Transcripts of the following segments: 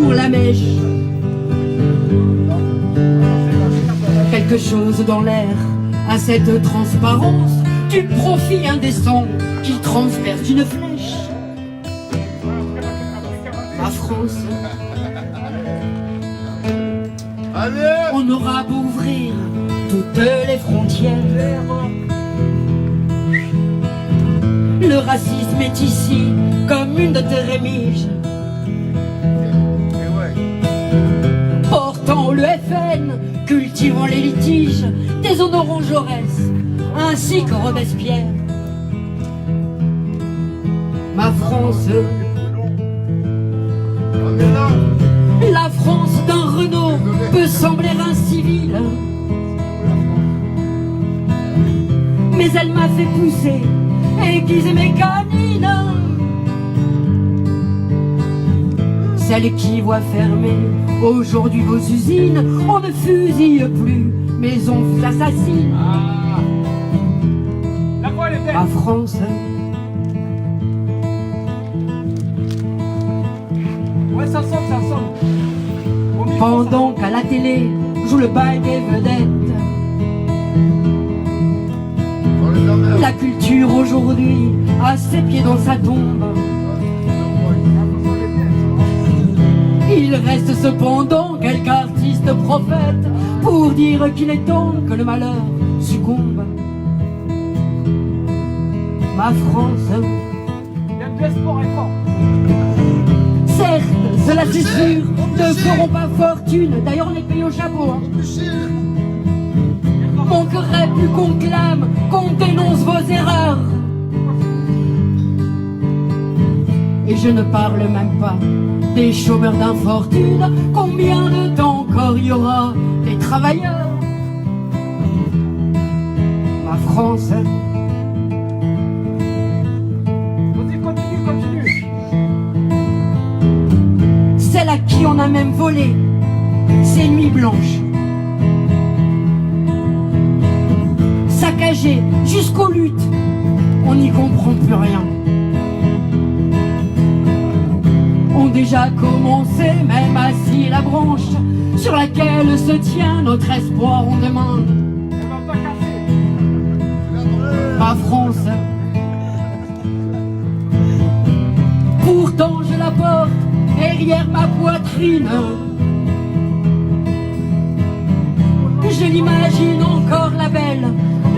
pour la mèche. Quelque chose dans l'air a cette transparence du profit indécent qui transperce une flèche. La France, on aura beau ouvrir toutes les frontières, le racisme est ici comme une de tes rémiges. Portant le FN, cultivant les litiges, déshonorant Jaurès, ainsi que Robespierre. Ma France, la France d'un Renault peut sembler incivile, mais elle m'a fait pousser, aiguiser mes canines. Celle qui voit fermer aujourd'hui vos usines, on ne fusille plus, mais on vous assassine. La France, ouais, ça sonne. Pendant qu'à la télé joue le bal des vedettes, la culture aujourd'hui a ses pieds dans sa tombe. Il reste cependant quelques artistes prophètes pour dire qu'il est temps que le malheur succombe. Ma France, certes, cela c'est sûr, ne feront pas fortune, d'ailleurs on est payé au chapeau, hein. Manquerait plus qu'on clame, qu'on dénonce vos erreurs. Et je ne parle même pas des chômeurs d'infortune. Combien de temps encore y aura des travailleurs? Ma France, Vas-y, continue. celle à qui on a même volé ses nuits blanches, saccagée jusqu'aux luttes, on n'y comprend plus rien. Ont déjà commencé, même assis la branche sur laquelle se tient notre espoir, on demande. Ma France, pourtant je la porte derrière ma poitrine. Je l'imagine encore la belle,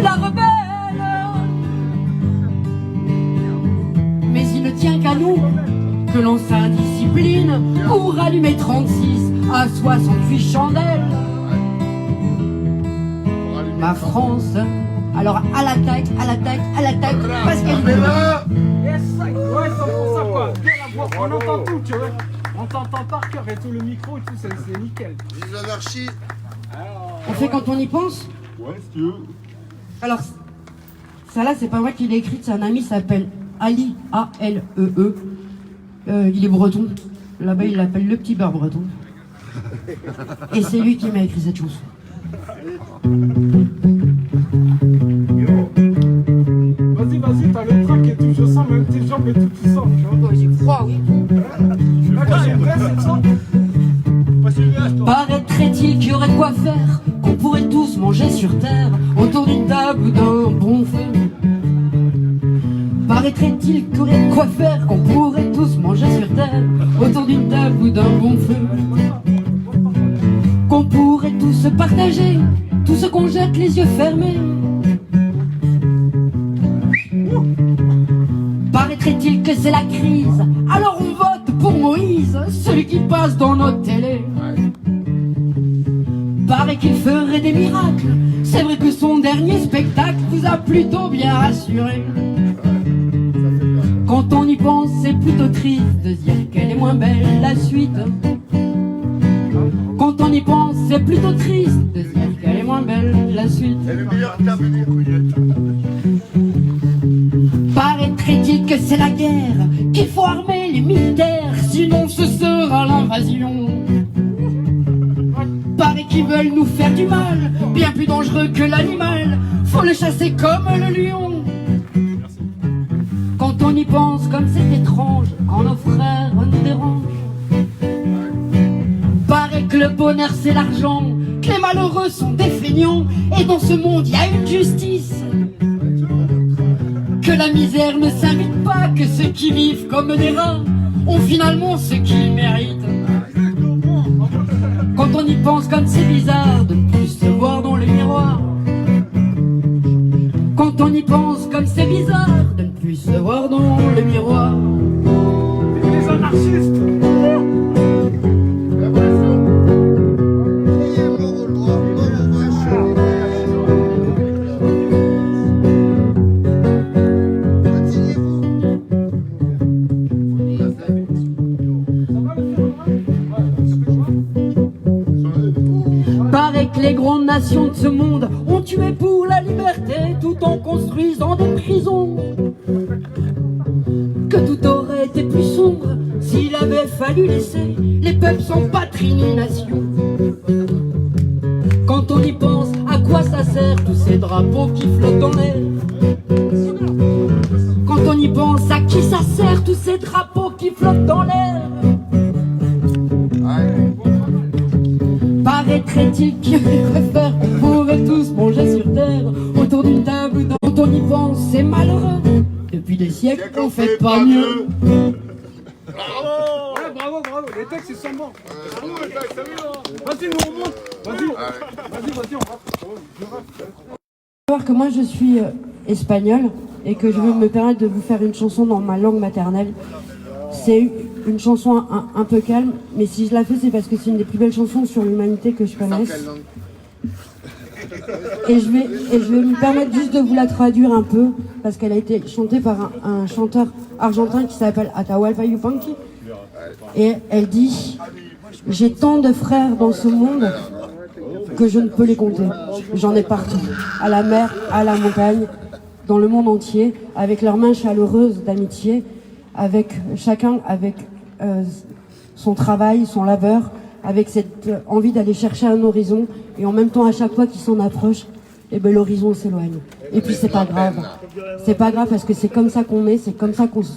la rebelle. Mais il ne tient qu'à nous que l'on s'indiscipline pour allumer 36 à 68 chandelles. Ma France, alors à l'attaque, parce qu'elle veut. Yes, ouais, ça pour ça quoi. Bien la voix, on entend tout, tu vois. On t'entend par cœur et tout, le micro et tout, c'est nickel. Vive l'anarchie. On fait quand on y pense. Ouais, si tu veux. Alors, ça là, c'est pas moi qui l'ai écrite, c'est un ami qui s'appelle Ali, A-L-E-E. Il est breton. Là-bas, il l'appelle le petit beurre breton. Et c'est lui qui m'a écrit cette chanson. Vas-y, t'as le trac et tout, je sens même tes jambes et tout, tu sens. J'ai froid, oui. Paraîtrait-il qu'il y aurait quoi faire, qu'on pourrait tous manger sur terre, autour d'une table ou d'un bon feu. Paraîtrait-il qu'il y aurait quoi faire, qu'on pourrait tous manger sur terre, autour d'une table ou d'un bon feu. Qu'on pourrait tous se partager, tout ce qu'on jette les yeux fermés. Paraîtrait-il que c'est la crise, alors on vote pour Moïse, celui qui passe dans notre télé. Paraît qu'il ferait des miracles, c'est vrai que son dernier spectacle vous a plutôt bien rassuré. Quand on y pense, c'est plutôt triste de se dire qu'elle est moins belle la suite. Quand on y pense, c'est plutôt triste de se dire qu'elle est moins belle la suite. Elle est meilleure intervenir, couillette. Paraîtrait-il que c'est la guerre, qu'il faut armer les militaires, sinon ce sera l'invasion. Paraît qu'ils veulent nous faire du mal, bien plus dangereux que l'animal, faut le chasser comme le lion. Quand on y pense, comme c'est étrange, quand nos frères nous dérangent. que le bonheur c'est l'argent, que les malheureux sont des feignants, et dans ce monde il y a une justice. Que la misère ne s'invite pas, que ceux qui vivent comme des rats ont finalement ce qu'ils méritent. Quand on y pense comme c'est bizarre de ne plus se voir dans le miroir. Quand on y pense comme c'est bizarre de ne plus se voir dans le miroir. Les anarchistes. Paraît que les grandes nations de ce monde ont tué pour la liberté tout en construisant des prisons. Que tout aurait été plus sombre s'il avait fallu laisser les peuples sans patrie ni nation. Quand on y pense, à quoi ça sert tous ces drapeaux qui flottent en l'air? Quand on y pense, à qui ça sert tous ces drapeaux qui flottent dans l'air? Paraîtrait-il qu'il préfère qu'on pourrait tous manger sur terre autour d'une table dont on y pense, c'est malheureux. Depuis des siècles, on fait pas mieux. Ouais, bravo, bravo. Les textes, ils sont bons. Vas-y, nous remonte. Vas-y, on va. Savoir que moi je suis espagnole et que je veux me permettre de vous faire une chanson dans ma langue maternelle. C'est une chanson un peu calme, mais si je la fais, c'est parce que c'est une des plus belles chansons sur l'humanité que je connaisse. Et je vais me permettre juste de vous la traduire un peu, parce qu'elle a été chantée par un chanteur argentin qui s'appelle Atahualpa Yupanqui. Et elle dit: j'ai tant de frères dans ce monde que je ne peux les compter. J'en ai partout, à la mer, à la montagne, dans le monde entier, avec leurs mains chaleureuses d'amitié, avec chacun avec son travail, son labeur, avec cette envie d'aller chercher un horizon, et en même temps à chaque fois qu'il s'en approche, eh ben, l'horizon s'éloigne. Et puis c'est pas grave. C'est pas grave parce que c'est comme ça qu'on est, c'est comme ça qu'on se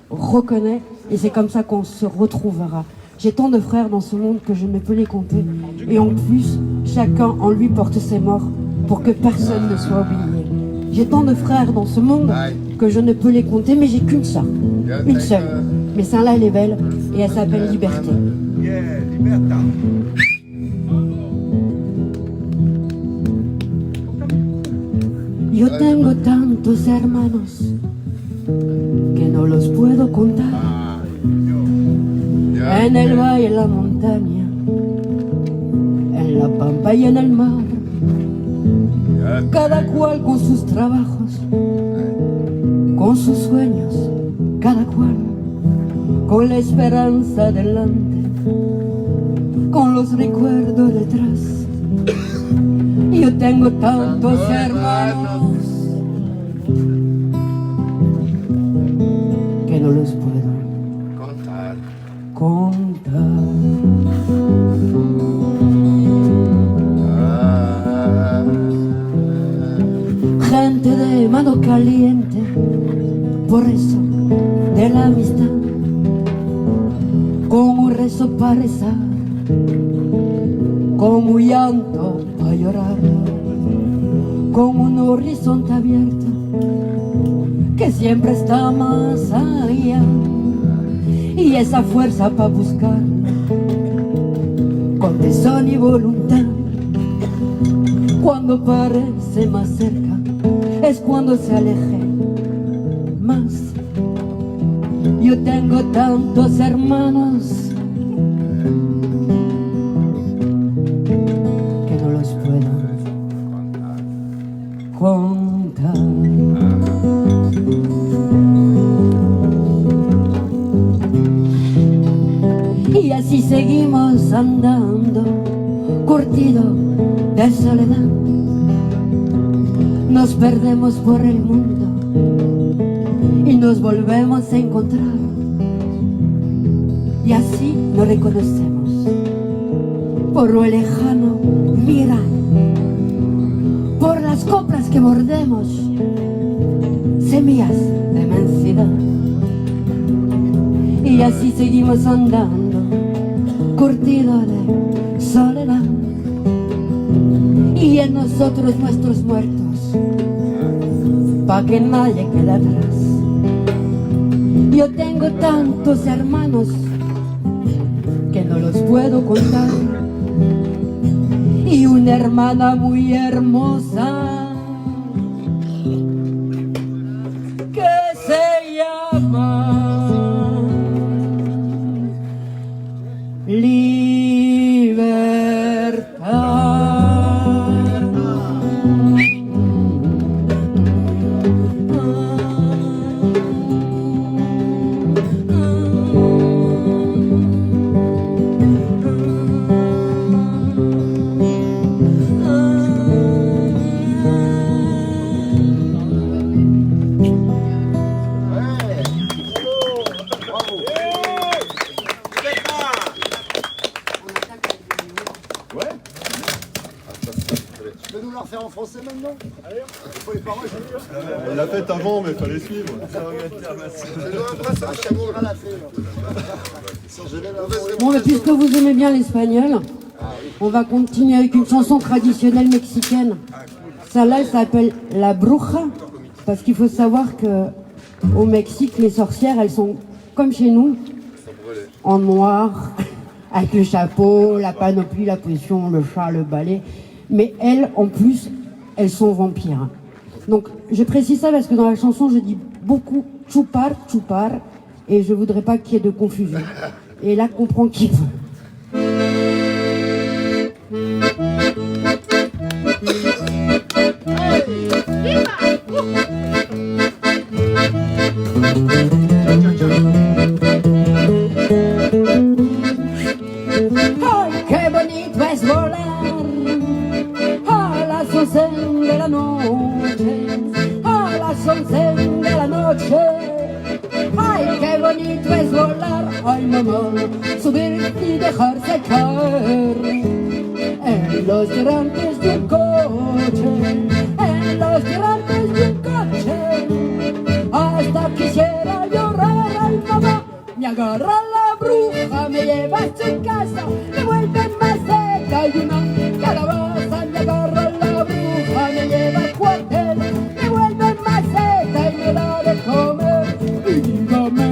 reconnaît, et c'est comme ça qu'on se retrouvera. J'ai tant de frères dans ce monde que je ne peux les compter, et en plus, chacun en lui porte ses morts pour que personne ne soit oublié. J'ai tant de frères dans ce monde que je ne peux les compter, mais j'ai qu'une sœur, une seule. Mais celle-là, elle est belle et elle s'appelle Liberté. Yo tengo tantos hermanos que no los puedo contar. En el valle, en la montaña, en la pampa y en el mar. Cada cual con sus trabajos, con sus sueños, cada cual con la esperanza delante, con los recuerdos detrás. Yo tengo tantos hermanos que no los puedo contar. Gente de mano caliente, por eso de la amistad, con un rezo para rezar, con un llanto para llorar, con un horizonte abierto que siempre está más allá, y esa fuerza para buscar con tesón y voluntad. Cuando parece más cerca es cuando se aleje más. Yo tengo tantos hermanos que no los puedo contar. Y así seguimos andando, curtido de soledad. Nos perdemos por el mundo y nos volvemos a encontrar. Y así nos reconocemos por lo lejano, mira, por las coplas que mordemos, semillas de inmensidad. Y así seguimos andando, curtido de soledad y en nosotros nuestros muertos, pa' que nadie quede atrás. Yo tengo tantos hermanos que no los puedo contar, y una hermana muy hermosa que se llama en français maintenant. Il faut les paroles. Elle l'a faite avant, mais il fallait suivre. Bon, mais puisque vous aimez bien l'espagnol, on va continuer avec une chanson traditionnelle mexicaine. Celle-là, elle s'appelle La Bruja, parce qu'il faut savoir que au Mexique, les sorcières, elles sont comme chez nous, en noir, avec le chapeau, la panoplie, la potion, le chat, le balai. Mais elles, en plus, elles sont vampires. Donc, je précise ça parce que dans la chanson, je dis beaucoup chupar, chupar, et je voudrais pas qu'il y ait de confusion. Et là, comprend qui veut. ¡Ay, qué bonito es volar a las 11 de la noche! A las 11 de la noche. ¡Ay, qué bonito es volar! ¡Ay, mamá! Subir y dejarse caer en los tirantes de un coche, en los tirantes de un coche. Hasta quisiera llorar. ¡Ay, mamá! Me agarra la bruja, me lleva a su casa, me vuelve más seca y una calabaza. Me agarra la bruja, me lleva al cuartel, me vuelve más seca y me da de comer. Y dígame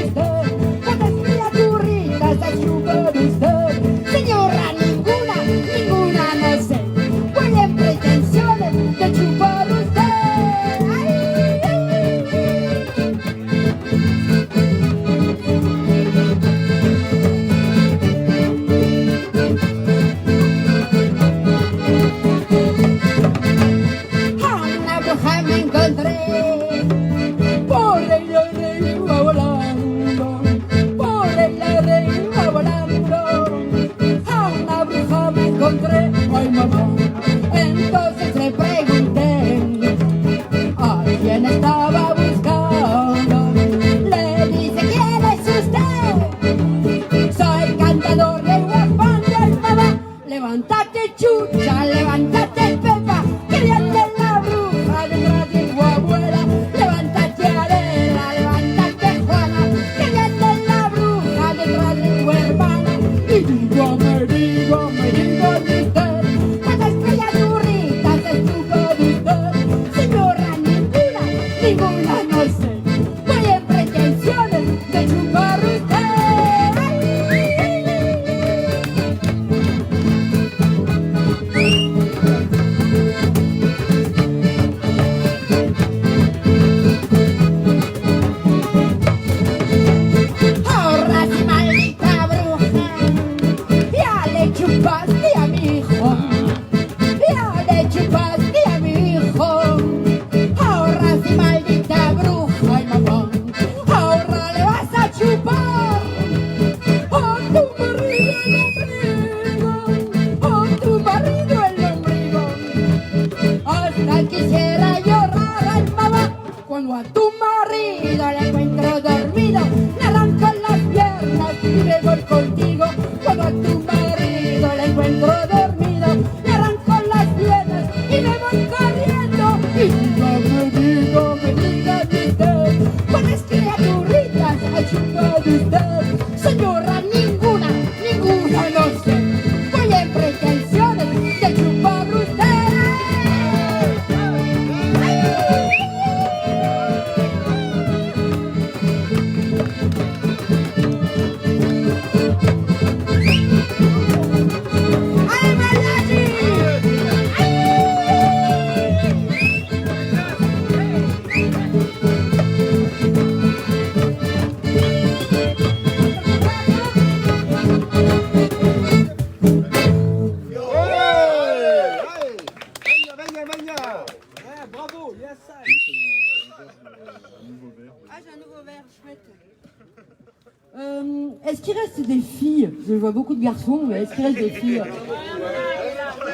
usted, ¿cuántas criaturitas ha chupado usted? Señora, ninguna, no sé. Voy en pretensiones de chupar usted. Ay, mamá, entonces le pregunté a quién estaba buscando. Le dice, ¿quién es usted? Soy cantador de guapán. Ay, mamá, levántate, chucha, levántate, pepa, que viene la bruja detrás de tu abuela. Levántate, Adela, levántate, Juana, que viene la bruja detrás de tu hermana. Y dígame usted, ¿cuántas criaturitas estuvo de usted? Señora, ninguna, no sé. Voy en pretensiones de chupar usted. Ahora sí, maldita bruja, ya le chupaste a mi hijo, ya le chupaste a mi hijo. Ahora sí, maldita bruja, ay, mamá, ahora le vas a chupar a tu marido el ombligo, a tu marido el ombligo. Hasta quisiera llorar, ay, mamá, cuando a tu marido le encuentro dormido, le arranco las piernas y me voy contigo. Cuando a tu marido le encuentro dormido, le arranco las piernas y me voy corriendo. Y dígame usted, ¿cuántas criaturitas ha chupado usted? Señora, ninguna. qu'il reste des filles? Je vois beaucoup de garçons, mais est-ce qu'il reste des filles?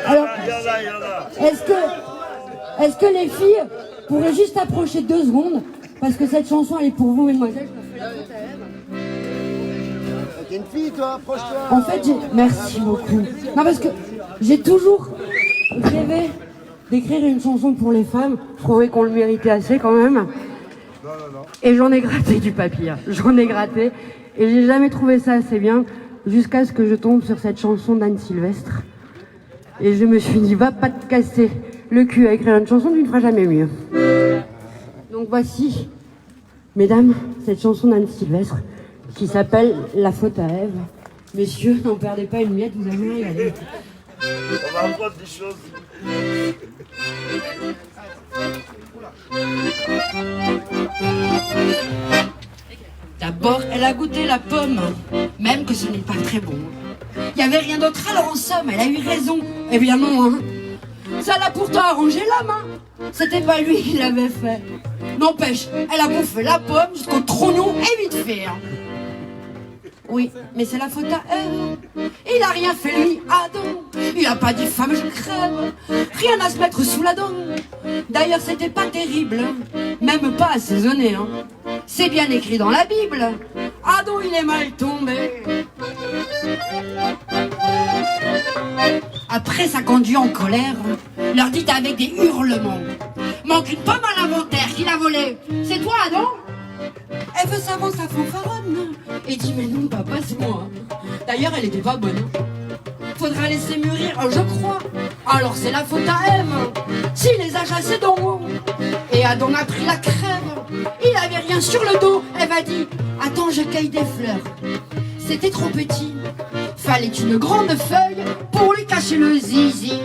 Alors, est-ce que les filles pourraient juste approcher 2 secondes? Parce que cette chanson, elle est pour vous, mesdemoiselles. T'es une fille, toi, approche-toi. En fait, merci beaucoup. Non, parce que j'ai toujours rêvé d'écrire une chanson pour les femmes. Je trouvais qu'on le méritait assez quand même. Et j'en ai gratté du papier. J'en ai gratté. Et j'ai jamais trouvé ça assez bien. Jusqu'à ce que je tombe sur cette chanson d'Anne Sylvestre. Et je me suis dit, va pas te casser le cul à écrire une chanson, tu ne feras jamais mieux. Donc voici, mesdames, cette chanson d'Anne Sylvestre qui s'appelle La faute à Ève. Messieurs, n'en perdez pas une miette, vous allez régaler. On va apprendre des choses. D'abord, elle a goûté la pomme, même que ce n'est pas très bon. Il n'y avait rien d'autre, alors en somme, elle a eu raison. Eh bien non, hein. Ça l'a pourtant arrangé la main. C'était pas lui qui l'avait fait. N'empêche, elle a bouffé la pomme jusqu'au trognon et vite fait. Hein. Oui, mais c'est la faute à elle. Il a rien fait lui, Adam. Il a pas dit femme je crève. Rien à se mettre sous la dent. D'ailleurs c'était pas terrible, même pas assaisonné. Hein. C'est bien écrit dans la Bible. Adam il est mal tombé. Après ça conduit en colère, leur dit avec des hurlements. Manque une pomme à l'inventaire, qui l'a volée? C'est toi Adam? Elle veut savoir sa fanfaronne. Et dit mais non papa c'est moi. D'ailleurs elle était pas bonne. Faudra laisser mûrir, je crois. Alors c'est la faute à Ève. S'il les a chassés d'en haut. Et Adam a pris la crève. Il avait rien sur le dos. Ève a dit attends je cueille des fleurs. C'était trop petit. Fallait une grande feuille pour lui cacher le zizi.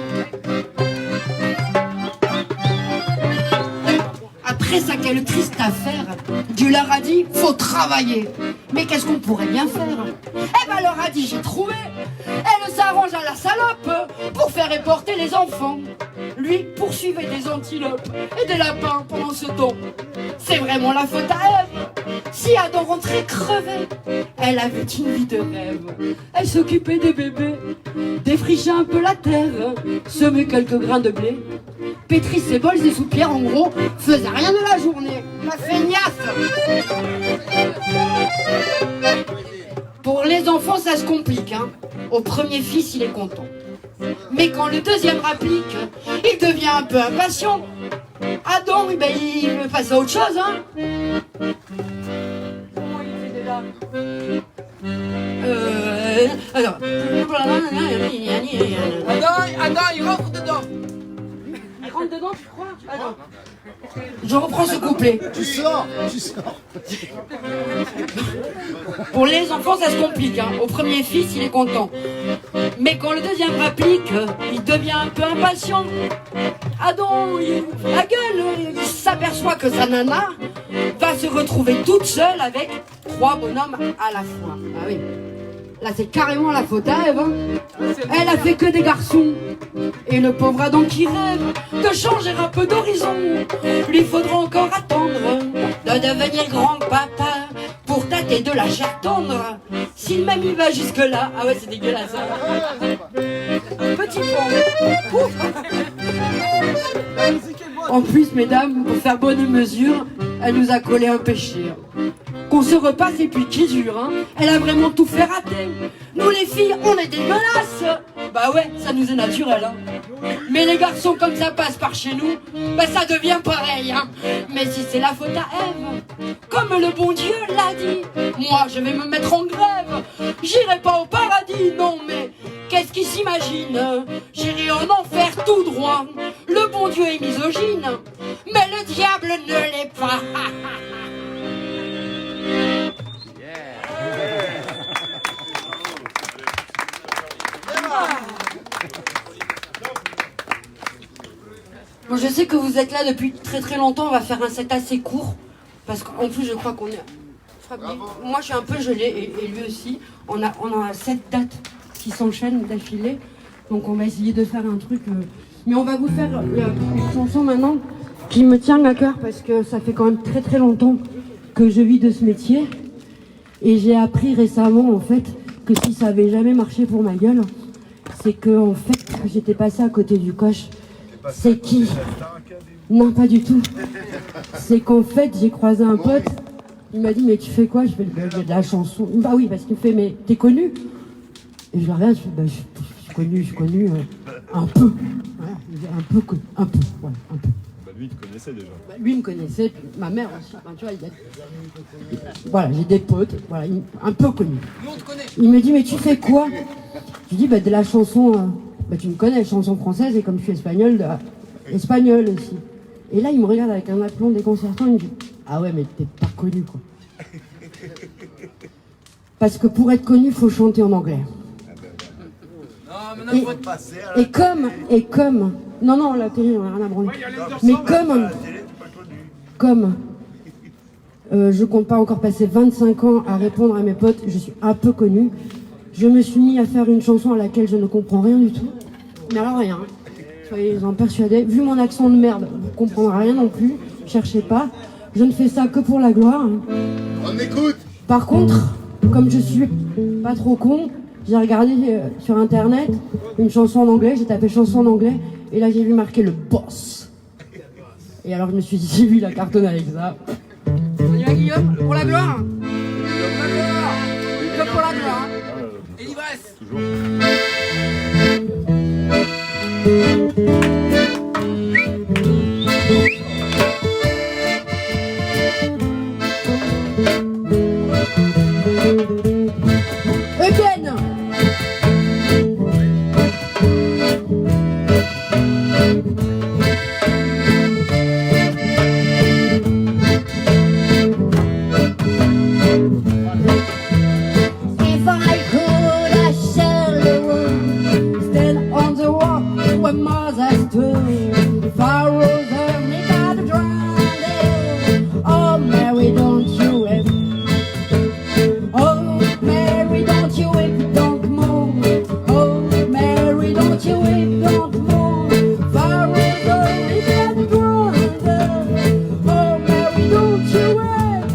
Après ça, quelle triste affaire. Dieu leur a dit, faut travailler. Mais qu'est-ce qu'on pourrait bien faire? Eh ben, leur a dit, j'ai trouvé. Elle s'arrange à la salope pour faire éporter les enfants. Lui poursuivait des antilopes et des lapins pendant ce temps. C'est vraiment la faute à Ève. Si Adam rentrait crevé, elle avait une vie de rêve. Elle s'occupait des bébés, défrichait un peu la terre, semait quelques grains de blé, pétrit ses bols et soupières, en gros, faisait rien de la journée. La feignasse. Pour les enfants, ça se complique, hein. Au premier fils, il est content. Mais quand le deuxième rapplique, il devient un peu impatient. Adam, ben, il veut passer à autre chose, hein. Comment il fait déjà? Alors... Adam, il rentre dedans. Il rentre dedans, tu crois? Attends. Je reprends ce couplet. Tu sors. Pour les enfants, ça se complique, hein. Au premier fils, il est content. Mais quand le deuxième rapplique, il devient un peu impatient. Adam, la gueule, il s'aperçoit que sa nana va se retrouver toute seule avec 3 bonhommes à la fois. Ah oui. Là, c'est carrément la faute à Ève. Hein. Elle a fait que des garçons. Et le pauvre Adam qui rêve de changer un peu d'horizon. Lui faudra encore attendre de devenir grand-papa pour tâter de la chair tendre. Si le mamie va jusque-là... Ah ouais, c'est dégueulasse. Hein. Petit pont. En plus, mesdames, pour faire bonne mesure, elle nous a collé un péché. Qu'on se repasse et puis qui dure, hein. Elle a vraiment tout fait rater. Nous les filles, on est des menaces. Bah ouais, ça nous est naturel, hein. Mais les garçons, comme ça passe par chez nous, bah ça devient pareil, hein. Mais si c'est la faute à Ève, comme le bon Dieu l'a dit, moi je vais me mettre en grève. J'irai pas au paradis, non mais qu'est-ce qu'ils s'imaginent? J'irai en enfer tout droit. Le bon Dieu est misogyne, mais le diable ne l'est pas. Bon, je sais que vous êtes là depuis très très longtemps. On va faire un set assez court parce qu'en plus je crois qu'on est... Moi je suis un peu gelée et lui aussi. On a 7 dates qui s'enchaînent d'affilée. Donc on va essayer de faire un truc... Mais on va vous faire une chanson maintenant qui me tient à cœur parce que ça fait quand même très très longtemps que je vis de ce métier. Et j'ai appris récemment, en fait, que si ça avait jamais marché pour ma gueule, c'est que, en fait, j'étais passée à côté du coche. C'est qui? Non, pas du tout. C'est qu'en fait, j'ai croisé un pote. Il m'a dit, mais tu fais quoi? Je fais de la chanson. Bah oui, parce qu'il me fait, mais t'es connu? Et je le regarde, je fais, bah, je suis connu un peu. Voilà, un peu, voilà, un peu. Bah lui, il te connaissait déjà. Bah, lui, il me connaissait, puis ma mère aussi. Enfin, tu vois, voilà, j'ai des potes, voilà, un peu connus. Il me dit, mais tu fais quoi? Je lui dis, bah, de la chanson, bah, tu me connais, la chanson française, et comme je suis espagnole, espagnol aussi. Et là, il me regarde avec un aplomb déconcertant, il me dit, ah ouais, mais t'es pas connu, quoi. Parce que pour être connu, il faut chanter en anglais. Et comme, non, la télé, on a rien à branler. Mais comme, je compte pas encore passer 25 ans à répondre à mes potes, je suis un peu connue. Je me suis mis à faire une chanson à laquelle je ne comprends rien du tout. Mais alors rien. Soyez-en persuadés. Vu mon accent de merde, vous ne comprendrez rien non plus. Cherchez pas. Je ne fais ça que pour la gloire. On écoute. Par contre, comme je suis pas trop con, j'ai regardé sur internet une chanson en anglais, j'ai tapé chanson en anglais, et là j'ai vu marquer le boss. Et alors je me suis dit, j'ai vu la cartonne avec ça. On y va Guillaume? Pour la gloire? Pour la gloire! Que pour la gloire! Et l'ivresse! Toujours. Again! If I could, I shall stand on the rock where Moses stood. Pharaoh's army got drowned. Oh, Mary, don't you ever. Oh, Mary, don't you weep, don't move. Oh, Mary, don't you weep, don't move. Pharaoh's army got drowned. Oh, Mary, don't you weep.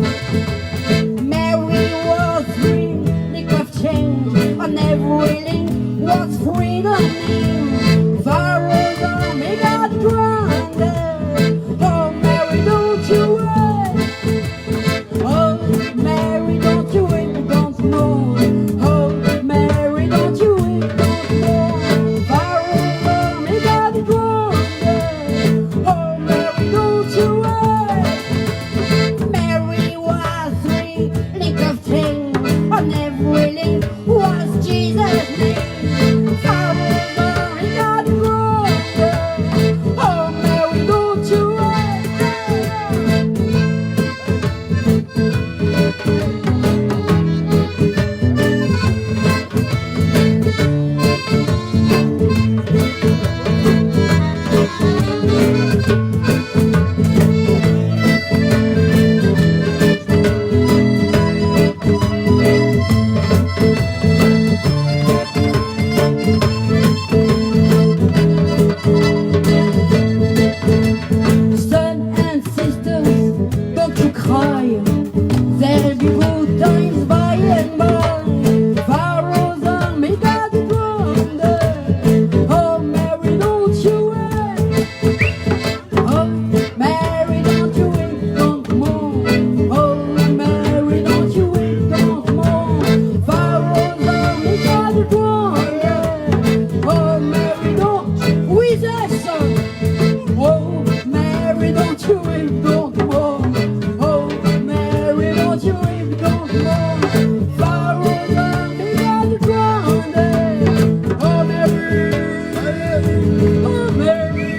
Mary was free, nick of change on every link was freedom. Pharaoh's army got drowned. Oh, Mary, don't you weep. Oh, Mary, don't you weep, don't mourn. Oh, Mary, don't you weep, don't mourn. Pharaoh's army got drowned. Oh, Mary, don't you weep. Mary was free, link of chain on every link was Jesus' name. Pharaoh's army got drowned. Oh, Mary, don't you weep. Son and sisters, don't you cry. There'll be good times by and by. Pharaoh's army got drowned. Oh, Mary, don't you weep. Oh, Mary, don't you weep, don't mourn. Oh, Mary, don't you weep, don't mourn. Pharaoh's army got drowned. Oh, Mary, don't with us. Oh, Mary, don't you weep, don't mourn. Oh, Mary, don't you weep, don't mourn. Pharaoh's army got drowned. Oh, Mary, oh, Mary,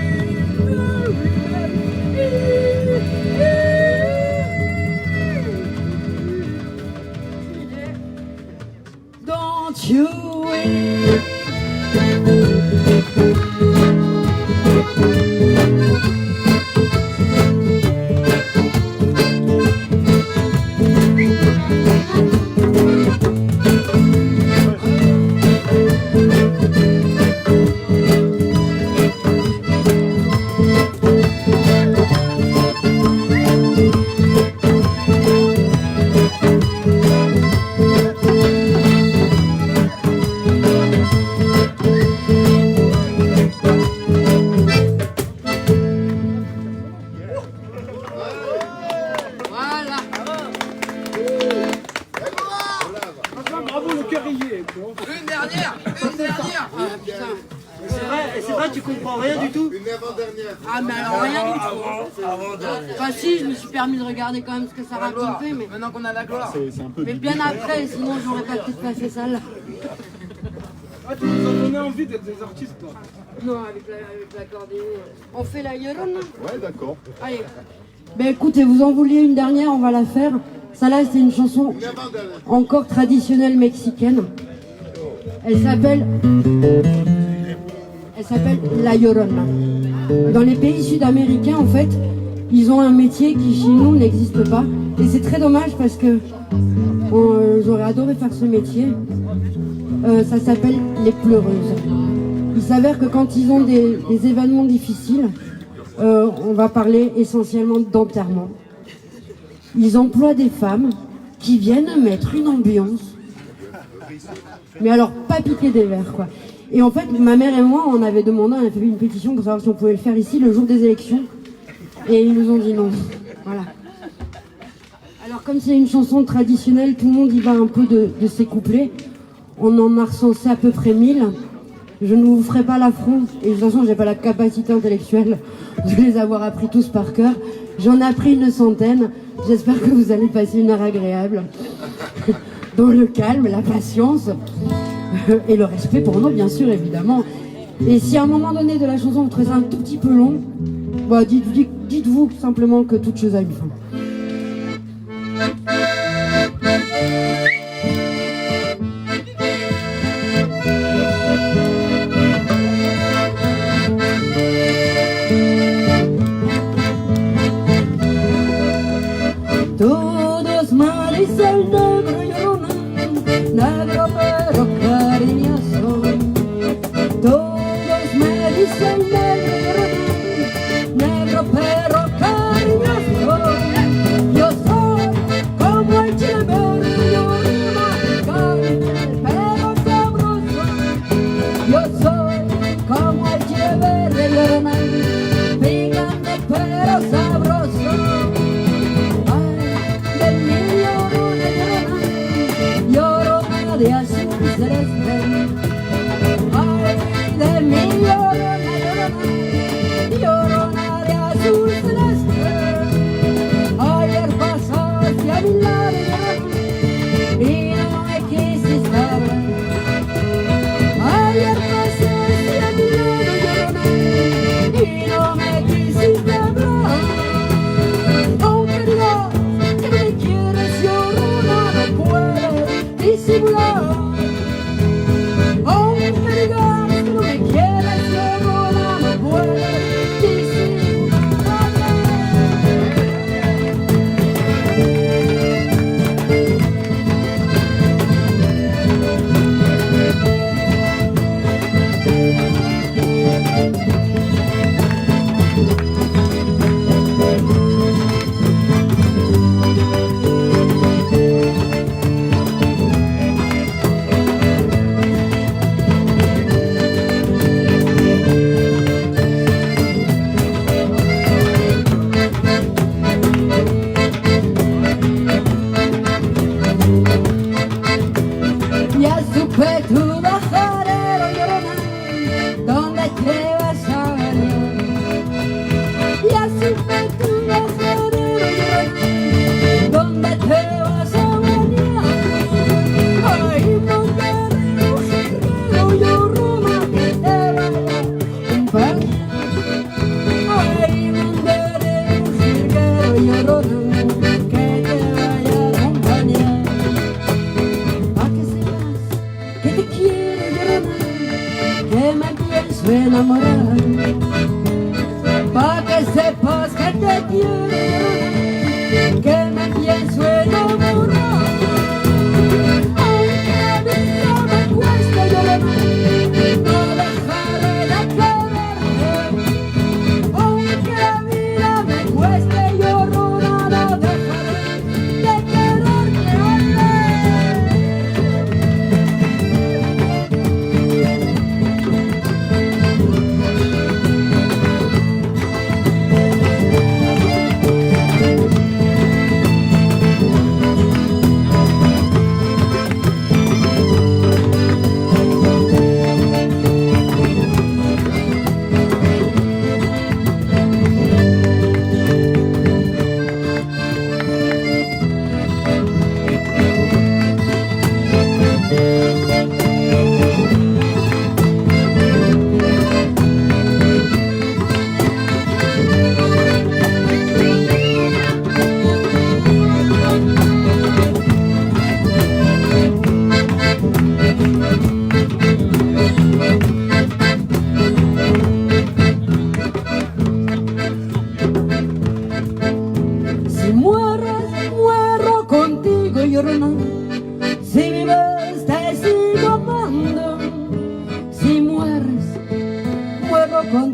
don't you weep. chanter, tu vois. Une dernière. Ah putain. C'est vrai, tu comprends rien du tout. Ah mais alors rien du tout. Avant-dernière. Enfin si, je me suis permis de regarder quand même ce que ça racontait, mais Maintenant qu'on a la gloire. C'est un peu mais bien après, sinon j'aurais pas peut-être pas fait ça là. Ah, tu nous as donné envie d'être des artistes, toi. Non, avec l'accordéon. On fait la Yoron là. Ouais, d'accord. Allez. Ben écoutez, vous en vouliez une dernière, on va la faire. Ça là, c'est une chanson encore traditionnelle mexicaine. Elle s'appelle La Llorona. Dans les pays sud-américains, en fait, ils ont un métier qui chez nous n'existe pas. Et c'est très dommage parce que j'aurais adoré faire ce métier. Ça s'appelle les pleureuses. Il s'avère que quand ils ont des événements difficiles, on va parler essentiellement d'enterrement. Ils emploient des femmes qui viennent mettre une ambiance. Mais alors, pas piquer des verres, quoi. Et en fait, ma mère et moi, on avait demandé, on avait fait une pétition pour savoir si on pouvait le faire ici le jour des élections. Et ils nous ont dit non. Voilà. Alors, comme c'est une chanson traditionnelle, tout le monde y va un peu de ses couplets. On en a recensé à peu près 1000. Je ne vous ferai pas l'affront. Et de toute façon, j'ai pas la capacité intellectuelle de les avoir appris tous par cœur. J'en ai appris une centaine. J'espère que vous allez passer une heure agréable. Dans le calme, la patience et le respect pour nous, bien sûr, évidemment. Et si à un moment donné de la chanson vous trouvez ça un tout petit peu long, bah, dites-vous simplement que toute chose a une fin. Todos me dicen negro llorona, negro pero cariñoso. Todos me dicen negro llorona, negro pero cariñoso. Yo soy como el chile verde llorona, caliente pero sabroso. Yo soy como el chile verde llorona, picante pero sabroso. De azul celeste, ay, de mi llorona, llorona de azul celeste. Ayer pasaste a mi lado y no me quisiste hablar. Ayer pasaste a mi lado y no me quisiste hablar. Aunque digas que me quieres, llorona, no puedes disimular. Aunque digas que no me quieres, llorona, no puedes enamorar, pa' que sepas que te quiero, que me pienso enamorar. Aunque la vida me cueste llorar, no dejaré de quererte. Aunque la vida me cueste llorar, no dejaré de quererte.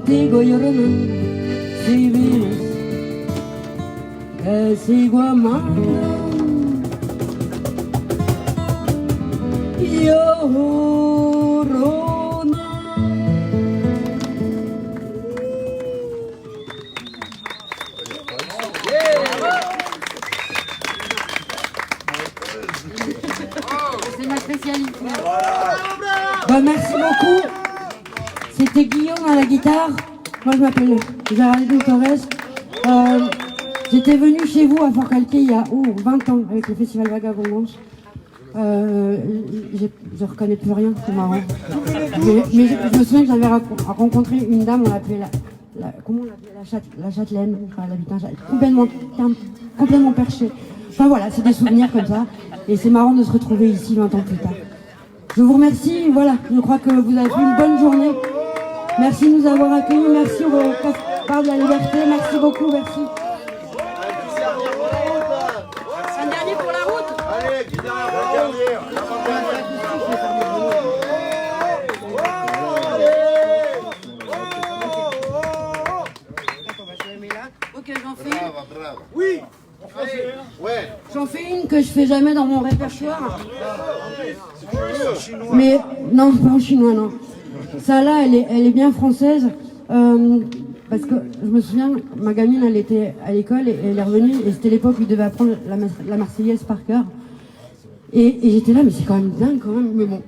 contigo llorando, si vienes, te sigo amando. Llorona. C'est ma spécialité. Bah, merci beaucoup. C'était Guillaume à la guitare. Moi je m'appelle Géraldine Torres. J'étais venue chez vous à Fort-Calquier il y a 20 ans avec le festival Vagabondance. Je reconnais plus rien, c'est marrant. Mais je me souviens que j'avais rencontré une dame, on l'appelait comment on l'appelait, la châtelaine, enfin elle habitait un complètement perché. Enfin voilà, c'est des souvenirs comme ça, et c'est marrant de se retrouver ici 20 ans plus tard. Je vous remercie, voilà, je crois que vous avez fait une bonne journée. Merci de nous avoir accueillis, merci au Parc de la Liberté, merci beaucoup, merci. Un dernier pour la route. Allez, qui derrière la dernière. Ok, j'en fais une. Bravo. Oui. Ouais. J'en fais une que je fais jamais dans mon répertoire. Mais non, pas en chinois, non. Ça là, elle est bien française. Parce que je me souviens, ma gamine, elle était à l'école et elle est revenue. Et c'était l'époque où il devait apprendre la Marseillaise par cœur. Et j'étais là, mais c'est quand même dingue quand même. Mais bon,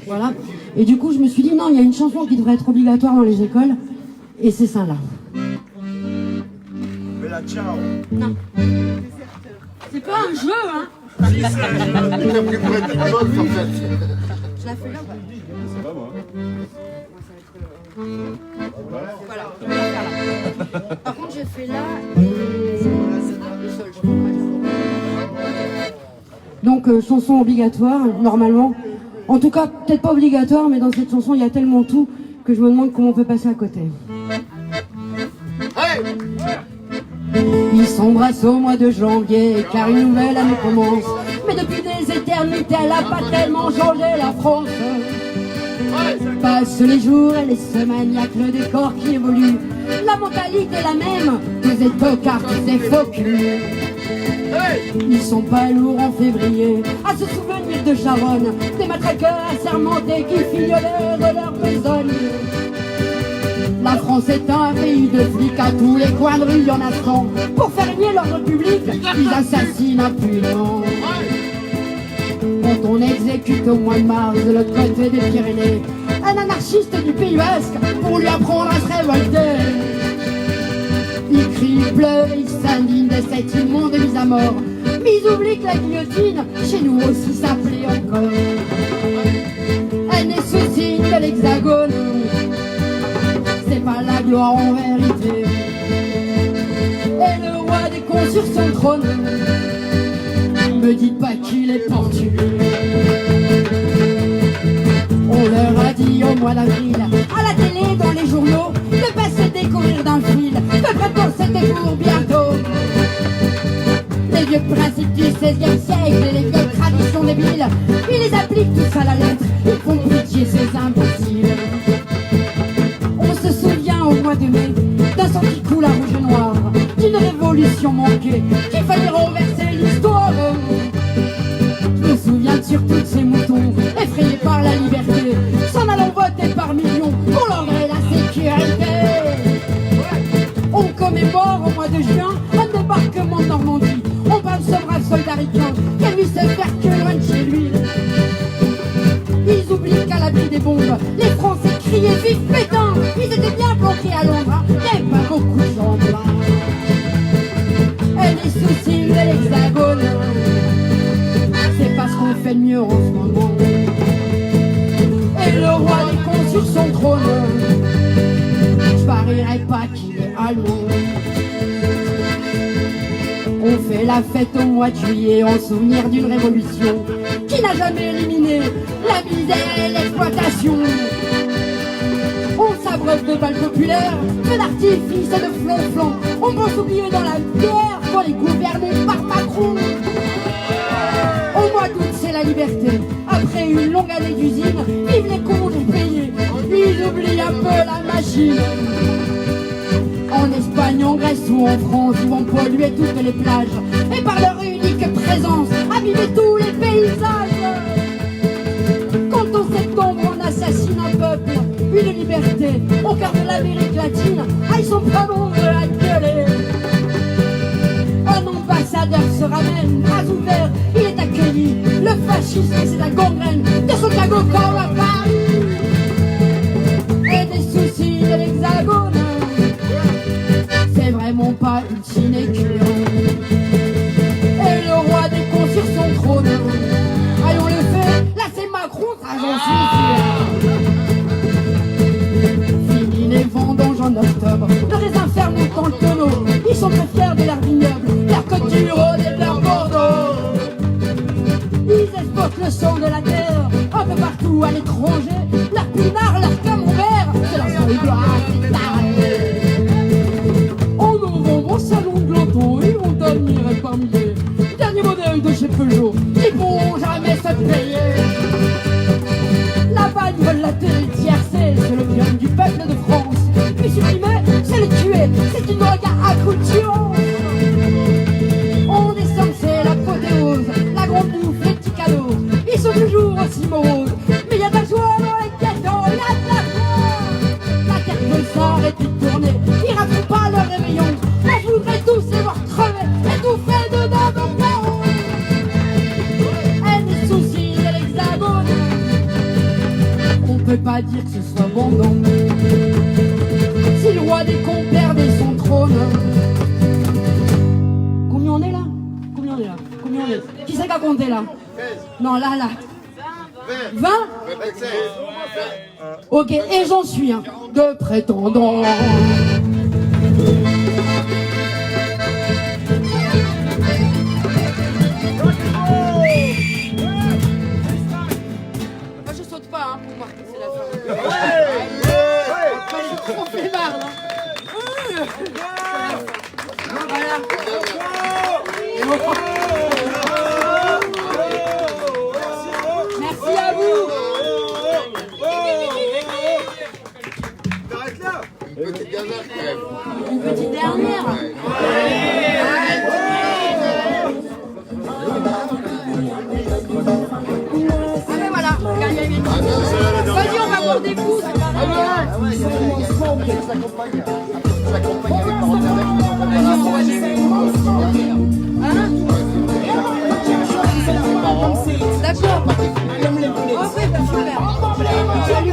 voilà. Et du coup, je me suis dit, non, il y a une chanson qui devrait être obligatoire dans les écoles. Et c'est ça là. Bella ciao. Non. C'est pas un jeu, hein. Si, c'est un jeu. Il a pris pour être une boxe, en fait. Je la fais là. C'est pas moi. Voilà, je vais la faire là. Par contre, j'ai fait là et sol. Donc, chanson obligatoire, normalement. En tout cas, peut-être pas obligatoire, mais dans cette chanson, il y a tellement tout que je me demande comment on peut passer à côté. Hey. Ils s'embrassent au mois de janvier, car une nouvelle année commence. Mais depuis des éternités, elle a pas tellement changé la France. Passent les jours et les semaines, y'a que le décor qui évolue. La mentalité est la même, deux épocards qui des faux culs. Ils sont pas lourds en février, à se souvenir de Charonne, des matraqueurs assermentés qui fignolaient de leur besogne. La France est un pays de flics, à tous les coins de rue, y'en a 100. Pour faire régner l'ordre public, ils assassinent impunément. Quand on exécute au mois de mars de l'autre côté des Pyrénées un anarchiste du Pays Basque pour lui apprendre à se révolter. Ils crient, ils pleurent, ils s'indignent de cette immonde mise à mort. Mais ils oublient que la guillotine, chez nous aussi s'appelait encore. Elle n'est sous signe de l'hexagone, c'est pas la gloire en vérité. Et le roi des cons sur son trône, me dites pas qu'il est pendu. On leur a dit au mois d'avril, à la télé, dans les journaux, de pas se découvrir dans le fil, que bientôt c'était pour bientôt. Les vieux principes du XVIe siècle et les vieilles traditions débiles, ils les appliquent tous à la lettre, ils font pitié ces imbéciles. On se souvient au mois de mai, d'un sang qui coule à rouge et noir, d'une révolution manquée, qu'il fallait renverser l'histoire. Je me souviens sur tous ces moutons, effrayés par la liberté, s'en allant voter par millions pour l'ordre et la sécurité. On commémore au mois de juin un débarquement de Normandie. On parle ce brave soldat ricain qui a vu se faire que loin de chez lui. Ils oublient qu'à l'abri des bombes, les Français criaient vive Pétain. Ils étaient bien planqués à Londres, il n'y avait pas beaucoup de gens là. Et les soucis de l'hexagone, c'est pas ce qu'on fait de mieux en ce moment. Et le roi des cons sur son trône, je parierais pas qu'il est allemand. On fait la fête au mois de juillet en souvenir d'une révolution qui n'a jamais éliminé la misère et l'exploitation. On s'abreuve de balles populaires, de d'artifices et de flonflons. On pense oublier dans la bière qu'on est gouverné par Macron. Au mois d'août, c'est la liberté. Après une longue année d'usine, vive les congés payés. Ils oublient un peu la Chine. En Espagne, en Grèce ou en France, ils vont polluer toutes les plages et par leur unique présence, abîmer tous les paysages. Quand au septembre, on assassine un peuple, une liberté, au cœur de l'Amérique latine, ils sont pas bons de la gueuler. Un ambassadeur se ramène, bras ouverts, il est accueilli. Le fascisme, c'est la gangrène de son cagot comme à Paris. Et des soucis de l'Hexagone, c'est vraiment pas une sinécure. Et le roi des cons sur son trône, allons le faire, là c'est Macron, ça j'en suis sûr. Fini les vendanges en octobre, les infernaux dans le tonneau, ils sont très fiers de leur vignoble, leur côte du Rhône et de leur Bordeaux. Ils exportent le sang de la terre, un peu partout à l'étranger, leur pinard, leur camembert, c'est leur seule gloire. En novembre, au salon de l'auto, ils vont admirer par milliers. Dernier modèle de chez Peugeot, ils pourront jamais se payer. Là-bas, ils veulent la télé-tiercée, c'est le bien du peuple de France. Puis supprimer, c'est le tuer, c'est une drogue à coup de tuant. En décembre, c'est l'apothéose, la grande bouffe, les petits cadeaux. Ils sont toujours aussi moroses, mais y a de la joie dans les gâteaux, y a de la joie. La terre veut s'arrêter de tourner, ils rateront pas leur réveillon. On voudrait tous les voir crever, étouffés dedans nos parents. Et des soucis de l'Hexagone, on peut pas dire que ce soit bandant. Si le roi des cons perdait son trône. Combien on est là? Combien on est là? Combien on est? Qui c'est qui a compté là? Non, là. 20? Ok, et j'en suis un de prétendant. Moi je saute pas pour voir que c'est la fin. On fait marre là. Merci à vous. T'arrêtes là. Une petite dernière quand même. Une petite dernière. Ah ben voilà, regarde, il y a une. Vas-y, on va boire des coups. D'accord. Oh oui, bah super. Salut,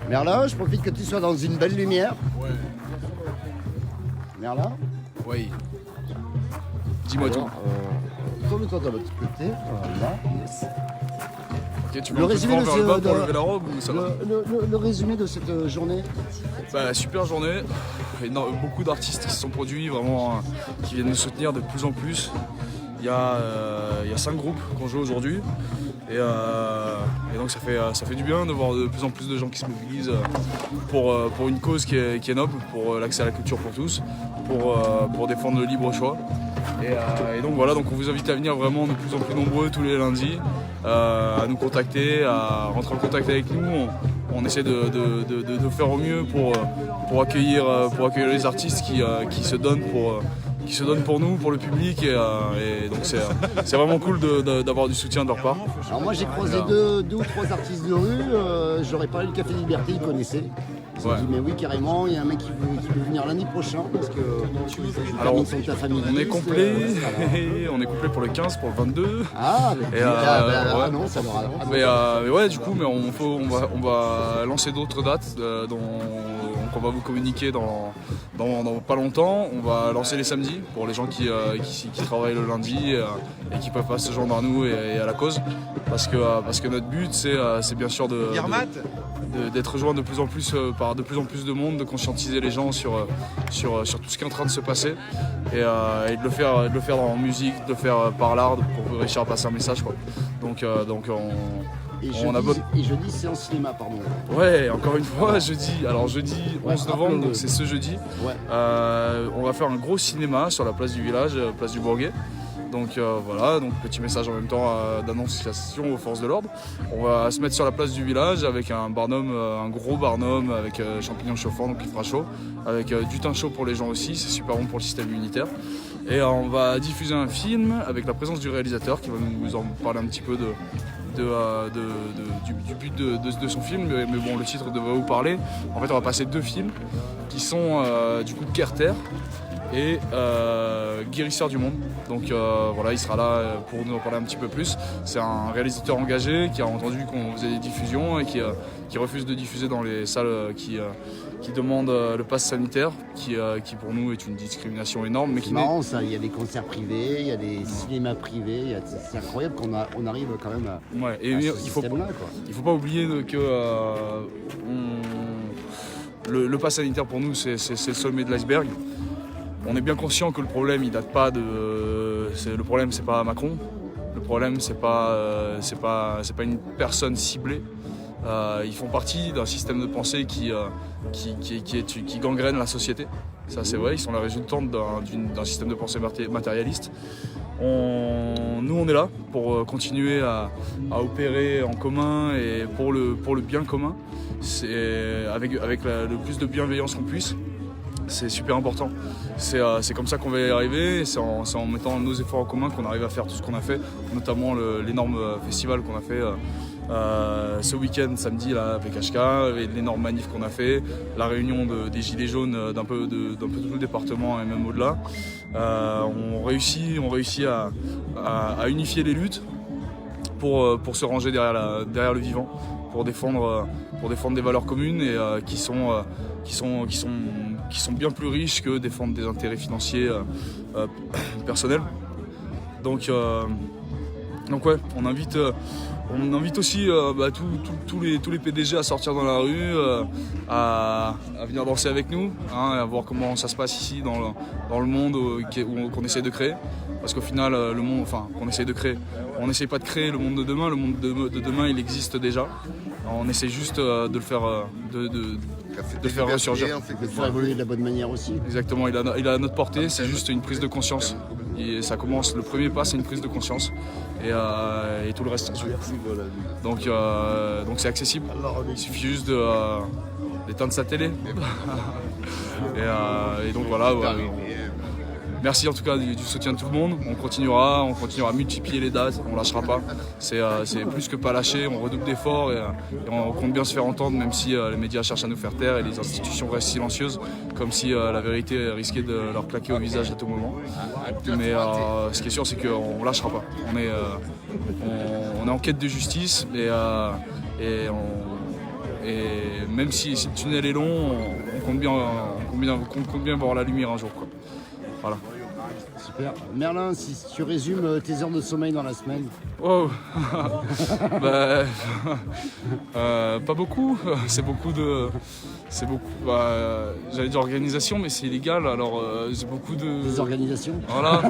Merlin, je profite que tu sois dans une belle lumière. Ouais. Merlin. Oui. Dis-moi tout. Tourne-toi de l'autre côté. Voilà. Yes. Ok, tu Le veux un peu de résumé vent de vers ce- le bas pour de- lever la robe ou ça va? Le résumé de cette journée. Bah, super journée. Beaucoup d'artistes qui se sont produits, vraiment, qui viennent nous soutenir de plus en plus. Il y a 5 groupes qu'on joue aujourd'hui. Et donc ça fait du bien de voir de plus en plus de gens qui se mobilisent pour une cause qui est noble, pour l'accès à la culture pour tous, pour défendre le libre choix. Et donc voilà, donc on vous invite à venir vraiment de plus en plus nombreux tous les lundis, à nous contacter, à rentrer en contact avec nous. On essaie de faire au mieux pour accueillir les artistes qui se donnent pour nous, pour le public, et donc c'est vraiment cool d'avoir du soutien de leur part. Alors moi j'ai croisé deux ou trois artistes de rue, j'aurais parlé du Café Liberté, ils connaissaient. Ils se sont Ouais. dit mais oui carrément, il y a un mec qui veut venir lundi prochain parce que Alors ta famille. on est complet, on est complet pour le 15, pour le 22. Ah, mais Et, ouais. non, ça leur a. Mais ouais, du coup, mais on va lancer d'autres dates dont on va vous communiquer dans pas longtemps. On va lancer les samedis pour les gens qui travaillent le lundi et qui peuvent pas se joindre à nous et à la cause. Parce que notre but, c'est bien sûr d'être rejoint de plus en plus par de plus en plus de monde, de conscientiser les gens sur tout ce qui est en train de se passer et de le faire en musique, de le faire par l'art pour réussir à passer un message, quoi. Donc Et On a jeudi, c'est en cinéma, pardon. Ouais, encore une fois, jeudi 11 novembre, donc c'est ce jeudi. Ouais. On va faire un gros cinéma sur la place du village, place du Bourguet. Donc voilà, donc petit message en même temps d'annonciation aux forces de l'ordre. On va se mettre sur la place du village avec un barnum, un gros barnum avec champignons chauffants, donc il fera chaud, avec du thym chaud pour les gens aussi, c'est super bon pour le système immunitaire. Et on va diffuser un film avec la présence du réalisateur qui va nous en parler un petit peu du but de son film, mais bon, le titre devrait vous parler. En fait, on va passer 2 films qui sont du coup Kerter et Guérisseur du monde. Donc voilà, il sera là pour nous en parler un petit peu plus. C'est un réalisateur engagé qui a entendu qu'on faisait des diffusions et qui refuse de diffuser dans les salles qui demandent le pass sanitaire, qui pour nous est une discrimination énorme. Mais C'est marrant ça, il y a des concerts privés, il y a des cinémas privés, c'est incroyable qu'on arrive quand même à, ouais, et à ce il faut pas oublier que le pass sanitaire pour nous c'est le sommet de l'iceberg. On est bien conscient que le problème il date pas le problème c'est pas Macron, le problème c'est pas une personne ciblée. Ils font partie d'un système de pensée qui gangrène la société. Ça c'est vrai, ils sont la résultante d'un système de pensée matérialiste. Nous on est là pour continuer à opérer en commun et pour le bien commun, avec le plus de bienveillance qu'on puisse. C'est super important. C'est comme ça qu'on va y arriver. C'est en mettant nos efforts en commun qu'on arrive à faire tout ce qu'on a fait, notamment l'énorme festival qu'on a fait ce week-end samedi là, avec HK, et l'énorme manif qu'on a fait, la réunion des gilets jaunes d'un peu tout le département et même au-delà. On réussit à unifier les luttes pour se ranger derrière le vivant, pour défendre des valeurs communes et qui sont bien plus riches que défendre des intérêts financiers personnels. Donc ouais, on invite aussi tous les PDG à sortir dans la rue, à venir danser avec nous, hein, à voir comment ça se passe ici dans le monde qu'on essaie de créer. Parce qu'au final, le monde, qu'on essaie de créer, on n'essaie pas de créer le monde de demain. Le monde de demain, il existe déjà. On essaie juste de le faire, de le faire ressurgir. De faire évoluer de la bonne manière aussi. Exactement, il a à notre portée, c'est juste une prise de conscience. Et ça commence, le premier pas, c'est une prise de conscience. Et tout le reste ensuite. Donc c'est accessible. Il suffit juste d'éteindre sa télé. et donc voilà. Merci en tout cas du soutien de tout le monde. On continuera à multiplier les dates, on lâchera pas. C'est plus que pas lâcher, on redouble d'efforts et on compte bien se faire entendre, même si les médias cherchent à nous faire taire et les institutions restent silencieuses, comme si la vérité risquait de leur claquer au visage à tout moment. Mais ce qui est sûr, c'est qu'on lâchera pas. On est en quête de justice et même si le tunnel est long, on compte bien voir la lumière un jour, quoi. Voilà. Super. Merlin, si tu résumes tes heures de sommeil dans la semaine. Wow. Pas beaucoup. C'est beaucoup. J'allais dire organisation, mais c'est illégal. Alors j'ai beaucoup de. Des organisations. Voilà.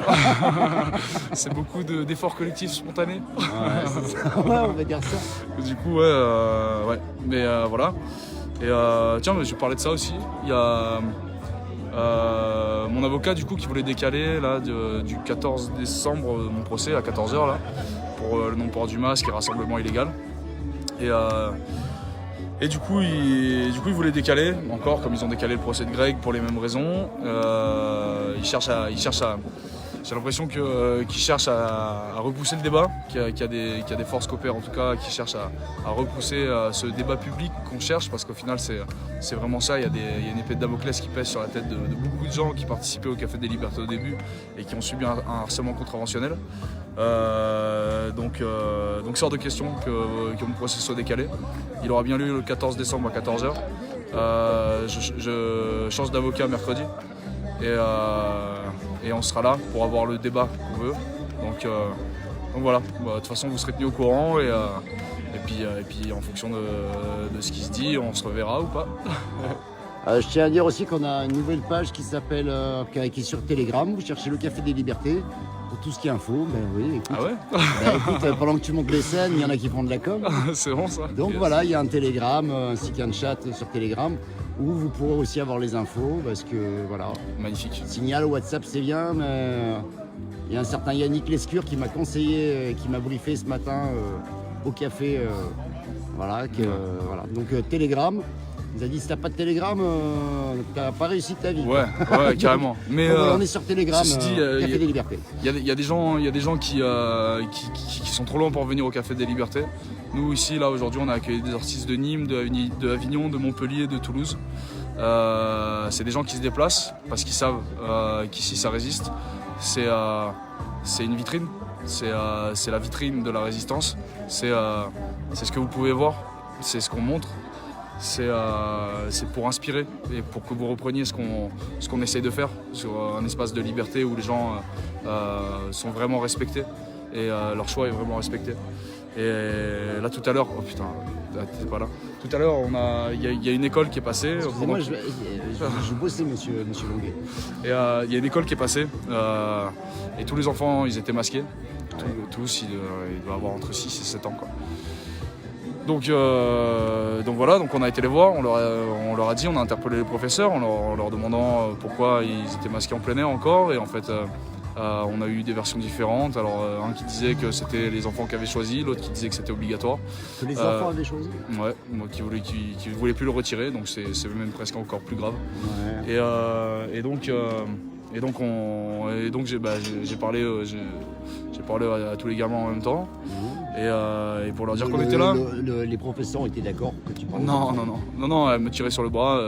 C'est beaucoup d'efforts collectifs spontanés. Ouais, c'est ça. Ouais, on va dire ça. Du coup, ouais. Mais voilà. Et tiens, mais je vais parler de ça aussi. Il y a. Mon avocat du coup qui voulait décaler là, du 14 décembre mon procès à 14h là, pour le non-port du masque et rassemblement illégal. Et du coup il voulait décaler encore, comme ils ont décalé le procès de Greg pour les mêmes raisons. J'ai l'impression qu'ils cherchent à repousser le débat, qu'il y a des forces qui opèrent en tout cas, qui cherchent à repousser ce débat public qu'on cherche, parce qu'au final c'est vraiment ça, il y a une épée de Damoclès qui pèse sur la tête de beaucoup de gens qui participaient au Café des Libertés au début et qui ont subi un harcèlement contraventionnel. Donc c'est hors de question que mon procès soit décalé. Il aura bien lieu le 14 décembre à 14h. Je change d'avocat mercredi. Et on sera là pour avoir le débat qu'on veut. Donc voilà, de toute façon vous serez tenus au courant et puis en fonction de ce qui se dit, on se reverra ou pas. Je tiens à dire aussi qu'on a une nouvelle page qui s'appelle qui est sur Telegram. Vous cherchez le Café des Libertés. pour tout ce qui est info, ben oui, écoute. Ah ouais? Ben, écoute, pendant que tu montes les scènes, il y en a qui font de la com. C'est bon ça. Donc Yes. voilà, il y a un Telegram ainsi qu'un chat sur Telegram où vous pourrez aussi avoir les infos parce que voilà. Magnifique. Signal, WhatsApp c'est bien, mais il y a un certain Yannick Lescure qui m'a conseillé, qui m'a briefé ce matin au café. Voilà, voilà. Donc Telegram. Il nous a dit si t'as pas de Telegram, t'as pas réussi ta vie. Ouais, carrément. Mais Donc, voilà, on est sur Telegram, ceci dit, Café des Libertés. Il y a des gens qui sont trop loin pour venir au Café des Libertés. Nous ici, là aujourd'hui, on a accueilli des artistes de Nîmes, de Avignon, de Montpellier, de Toulouse. C'est des gens qui se déplacent parce qu'ils savent qu'ici ça résiste. C'est une vitrine, c'est la vitrine de la résistance. C'est ce que vous pouvez voir, c'est ce qu'on montre. C'est pour inspirer et pour que vous repreniez ce qu'on essaye de faire sur un espace de liberté où les gens sont vraiment respectés et leur choix est vraiment respecté. Et là tout à l'heure, oh putain, t'es pas là. Tout à l'heure, il y a une école qui est passée. Excusez-moi, je bossais, monsieur Longuet. Et il y a une école qui est passée et tous les enfants, ils étaient masqués. Tous, ils doivent avoir entre 6 et 7 ans, quoi. Donc voilà, donc on a été les voir, on leur a dit, on a interpellé les professeurs en leur demandant pourquoi ils étaient masqués en plein air encore. Et en fait, on a eu des versions différentes. Alors un qui disait que c'était les enfants qui avaient choisi, l'autre qui disait que c'était obligatoire. Que les enfants avaient choisi? Ouais, moi qui voulait plus le retirer, donc c'est même presque encore plus grave. Ouais. Et donc j'ai parlé à tous les gamins en même temps. Et pour leur dire qu'on était là. Les professeurs ont été d'accord que tu parles? Non, elle me tirait sur le bras.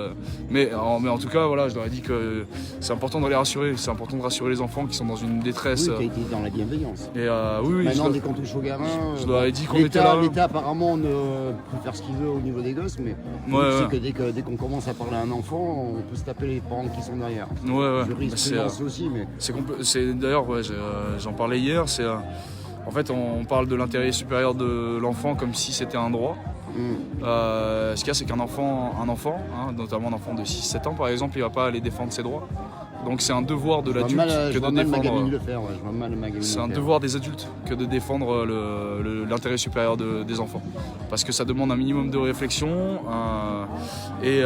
Mais en tout cas, voilà, je leur ai dit que c'est important de les rassurer. C'est important de rassurer les enfants qui sont dans une détresse. Oui, tu as été dans la bienveillance. Et oui, maintenant, dès qu'on touche aux gamins, je leur ai dit qu'on était là. L'État apparemment peut faire ce qu'il veut au niveau des gosses, mais tu sais que dès qu'on commence à parler à un enfant, on peut se taper les parents qui sont derrière. Ouais. Jurisprudence aussi, mais. D'ailleurs, j'en parlais hier. En fait, on parle de l'intérêt supérieur de l'enfant comme si c'était un droit. Ce qu'il y a, c'est qu'un enfant, notamment un enfant de 6-7 ans par exemple, il ne va pas aller défendre ses droits. Donc c'est un devoir de l'adulte que de défendre. C'est un devoir des adultes que de défendre l'intérêt supérieur des enfants. Parce que ça demande un minimum de réflexion et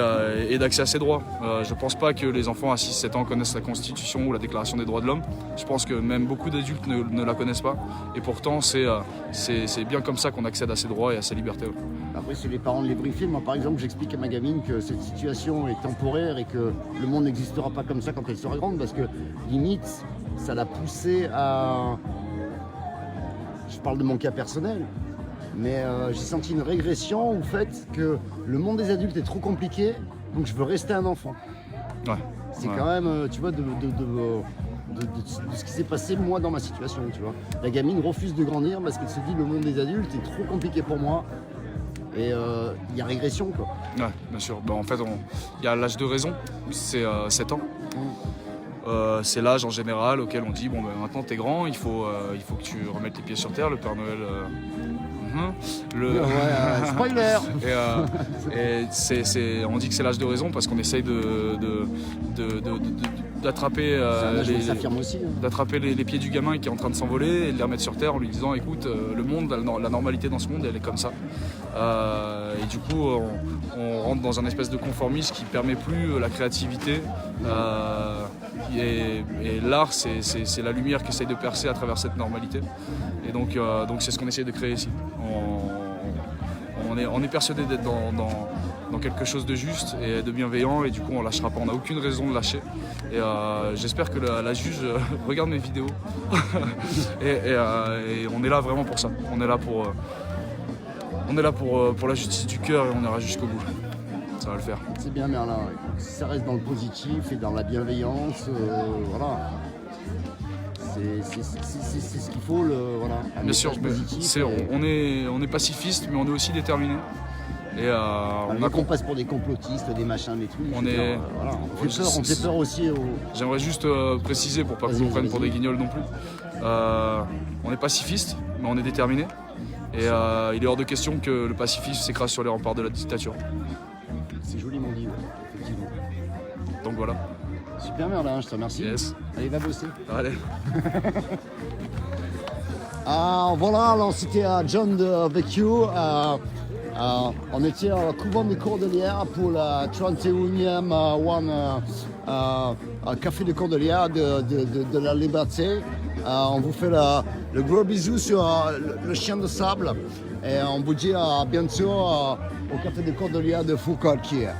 d'accès à ses droits. Je ne pense pas que les enfants à 6-7 ans connaissent la Constitution ou la Déclaration des droits de l'homme. Je pense que même beaucoup d'adultes ne la connaissent pas. Et pourtant, c'est bien comme ça qu'on accède à ses droits et à ses libertés. Après, c'est les parents de les briefer. Moi, par exemple, j'explique à ma gamine que cette situation est temporaire et que le monde n'existera pas comme ça quand elle sera grande, parce que limite, ça l'a poussée à... Je parle de mon cas personnel, mais j'ai senti une régression au fait que le monde des adultes est trop compliqué, donc je veux rester un enfant. Ouais. C'est quand même, tu vois, de ce qui s'est passé moi dans ma situation, tu vois. La gamine refuse de grandir parce qu'elle se dit le monde des adultes est trop compliqué pour moi. Et il y a régression, quoi. Ouais, bien sûr. En fait, il y a l'âge de raison, c'est 7 ans. C'est l'âge en général auquel on dit maintenant t'es grand, il faut que tu remettes les pieds sur terre, le Père Noël. Spoiler. Et on dit que c'est l'âge de raison parce qu'on essaye d'attraper d'attraper les pieds du gamin qui est en train de s'envoler et de les remettre sur terre en lui disant écoute, le monde, la normalité dans ce monde, elle est comme ça. Et du coup, on rentre dans un espèce de conformisme qui permet plus la créativité. Et l'art, c'est la lumière qui essaye de percer à travers cette normalité. Et donc c'est ce qu'on essaie de créer ici. On est persuadé d'être dans quelque chose de juste et de bienveillant, et du coup on lâchera pas, on n'a aucune raison de lâcher. Et j'espère que la juge regarde mes vidéos. et on est là vraiment pour ça. On est là pour la justice du cœur et on ira jusqu'au bout. Ça va le faire. C'est bien Merlin, si ça reste dans le positif et dans la bienveillance, voilà. C'est ce qu'il faut, voilà. Bien sûr, on est pacifiste, mais on est aussi déterminé. Et qu'on passe pour des complotistes, des machins, des trucs. On fait peur aussi aux... J'aimerais juste préciser pour pas qu'on nous prenne pour des guignols non plus. On est pacifiste, mais on est déterminé. Et il est hors de question que le pacifisme s'écrase sur les remparts de la dictature. C'est joliment dit, effectivement. Donc voilà. Super Merlin, je te remercie. Yes. Allez, va bosser. Allez. Voilà, alors c'était John de Vecchio. On était au couvent des Cordelières pour la 31e Café des Cordelières de la Liberté. On vous fait le gros bisou sur le chien de sable et on vous dit à bientôt au Café des Cordelières de Foucault qui est.